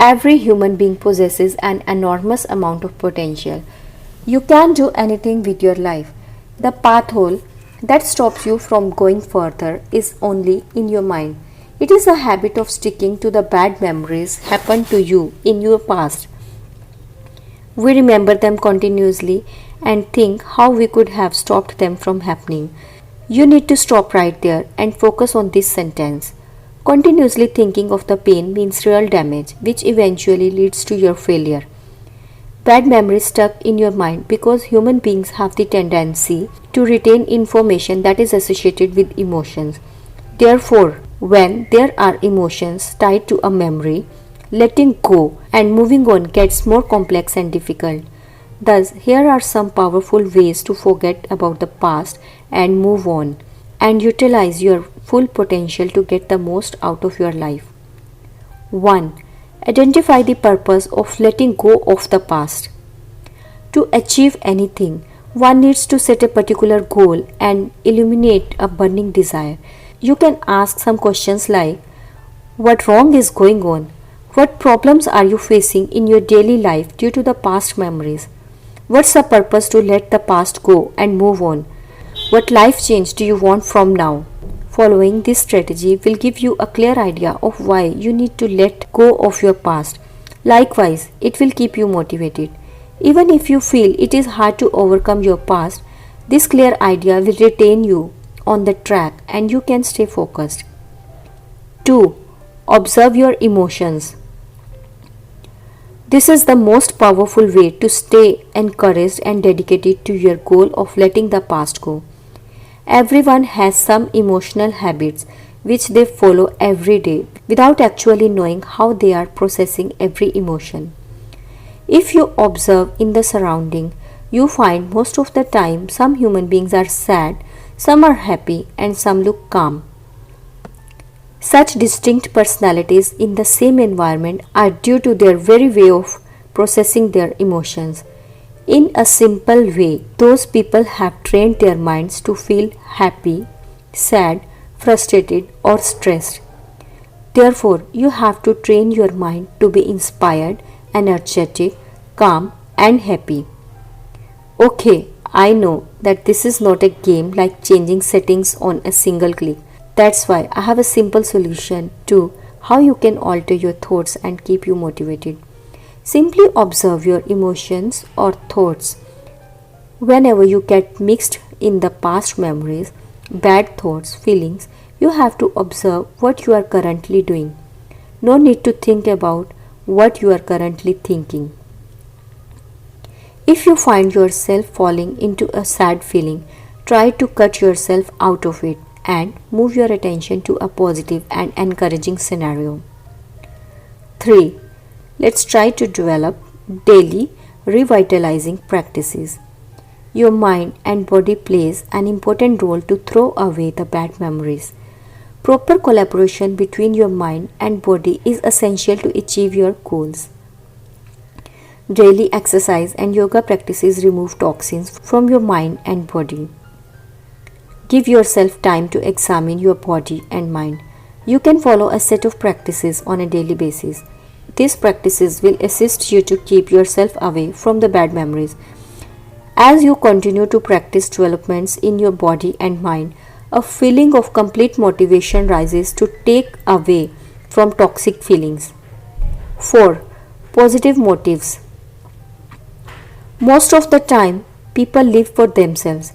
Every human being possesses an enormous amount of potential. You can do anything with your life. The path hole that stops you from going further is only in your mind. It is a habit of sticking to the bad memories happened to you in your past. We remember them continuously and think how we could have stopped them from happening. You need to stop right there and focus on this sentence. Continuously thinking of the pain means real damage, which eventually leads to your failure. Bad memories stuck in your mind because human beings have the tendency to retain information that is associated with emotions. Therefore, when there are emotions tied to a memory, letting go and moving on gets more complex and difficult. Thus, here are some powerful ways to forget about the past and move on and utilize your full potential to get the most out of your life. 1. Identify the purpose of letting go of the past. To achieve anything, one needs to set a particular goal and illuminate a burning desire. You can ask some questions like, what wrong is going on? What problems are you facing in your daily life due to the past memories? What's the purpose to let the past go and move on? What life change do you want from now? Following this strategy will give you a clear idea of why you need to let go of your past. Likewise, it will keep you motivated. Even if you feel it is hard to overcome your past, this clear idea will retain you on the track and you can stay focused. 2. Observe your emotions. This is the most powerful way to stay encouraged and dedicated to your goal of letting the past go. Everyone has some emotional habits which they follow every day without actually knowing how they are processing every emotion. If you observe in the surrounding, you find most of the time some human beings are sad, some are happy, and some look calm. Such distinct personalities in the same environment are due to their very way of processing their emotions. In a simple way, those people have trained their minds to feel happy, sad, frustrated, or stressed. Therefore, you have to train your mind to be inspired, energetic, calm, and happy. Okay, I know that this is not a game like changing settings on a single click. That's why I have a simple solution to how you can alter your thoughts and keep you motivated. Simply observe your emotions or thoughts. Whenever you get mixed in the past memories, bad thoughts, feelings, you have to observe what you are currently doing. No need to think about what you are currently thinking. If you find yourself falling into a sad feeling, try to cut yourself out of it and move your attention to a positive and encouraging scenario. 3. Let's try to develop daily revitalizing practices. Your mind and body plays an important role to throw away the bad memories. Proper collaboration between your mind and body is essential to achieve your goals. Daily exercise and yoga practices remove toxins from your mind and body. Give yourself time to examine your body and mind. You can follow a set of practices on a daily basis. These practices will assist you to keep yourself away from the bad memories. As you continue to practice developments in your body and mind, a feeling of complete motivation rises to take away from toxic feelings. 4. Positive motives. Most of the time, people live for themselves.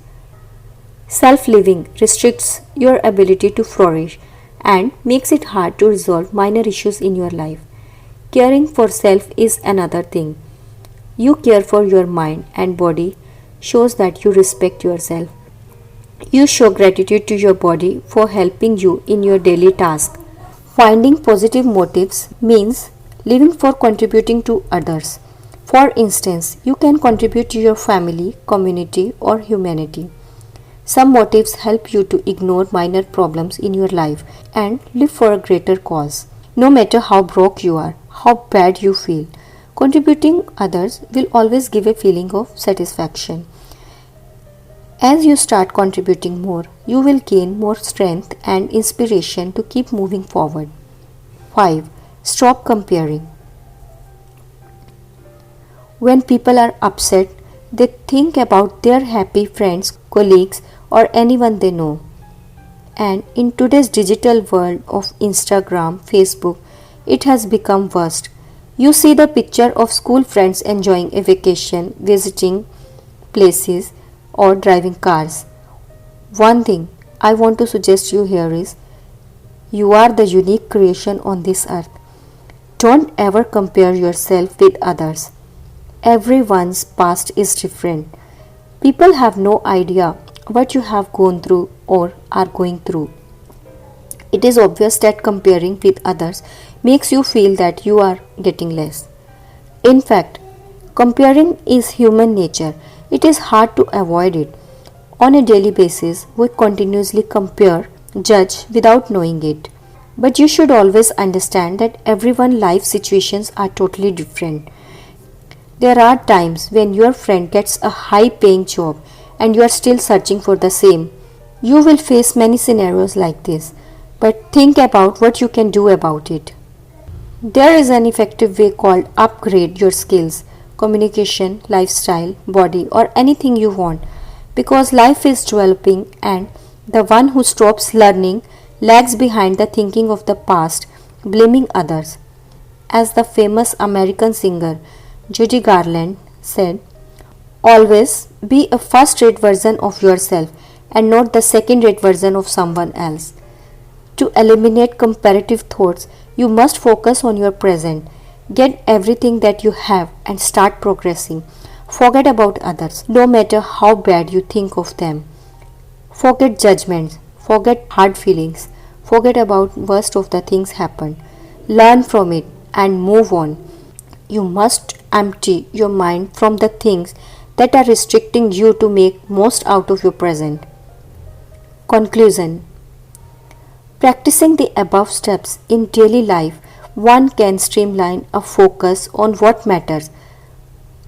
Self-living restricts your ability to flourish and makes it hard to resolve minor issues in your life. Caring for self is another thing. You care for your mind and body shows that you respect yourself. You show gratitude to your body for helping you in your daily task. Finding positive motives means living for contributing to others. For instance, you can contribute to your family, community, or humanity. Some motives help you to ignore minor problems in your life and live for a greater cause. No matter how broke you are, how bad you feel, contributing others will always give a feeling of satisfaction. As you start contributing more, you will gain more strength and inspiration to keep moving forward. 5. Stop comparing. When people are upset, they think about their happy friends, colleagues, or anyone they know. And in today's digital world of Instagram, Facebook, it has become worst. You see the picture of school friends enjoying a vacation, visiting places, or driving cars. One thing I want to suggest you here is you are the unique creation on this earth. Don't ever compare yourself with others. Everyone's past is different. People have no idea what you have gone through or are going through. It is obvious that comparing with others makes you feel that you are getting less. In fact, comparing is human nature. It is hard to avoid it. On a daily basis, we continuously compare, judge without knowing it. But you should always understand that everyone's life situations are totally different. There are times when your friend gets a high paying job and you are still searching for the same. You will face many scenarios like this, but think about what you can do about it. There is an effective way called upgrade your skills, communication, lifestyle, body, or anything you want because life is developing and the one who stops learning lags behind the thinking of the past, blaming others. As the famous American singer Judy Garland said, always be a first rate version of yourself and not the second rate version of someone else. To eliminate comparative thoughts, you must focus on your present. Get everything that you have and start progressing. Forget about others, no matter how bad you think of them. Forget judgments, forget hard feelings, forget about worst of the things happened. Learn from it and move on. You must empty your mind from the things that are restricting you to make most out of your present. Conclusion. Practicing the above steps in daily life, one can streamline a focus on what matters.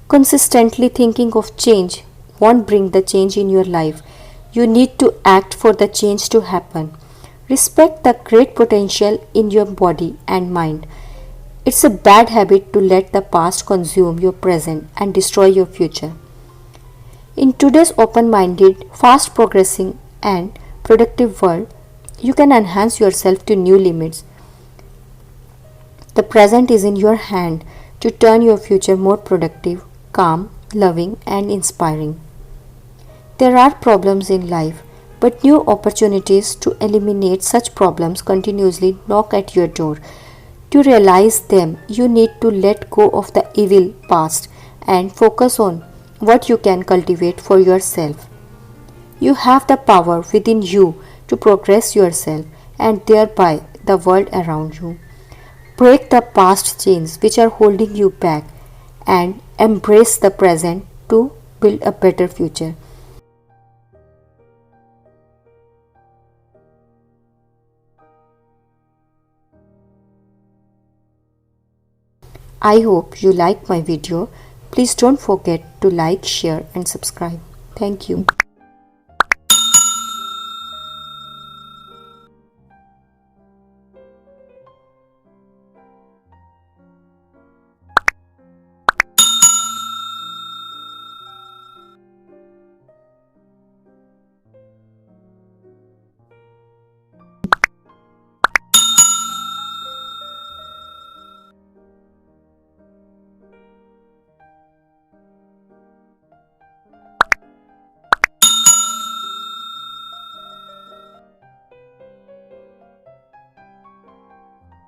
Consistently thinking of change won't bring the change in your life. You need to act for the change to happen. Respect the great potential in your body and mind. It's a bad habit to let the past consume your present and destroy your future. In today's open-minded, fast progressing and productive world, you can enhance yourself to new limits. The present is in your hand to turn your future more productive, calm, loving, and inspiring. There are problems in life, but new opportunities to eliminate such problems continuously knock at your door. To realize them, you need to let go of the evil past and focus on what you can cultivate for yourself. You have the power within you to progress yourself and thereby the world around you. Break the past chains which are holding you back and embrace the present to build a better future. I hope you like my video. Please don't forget to like, share and subscribe. Thank you.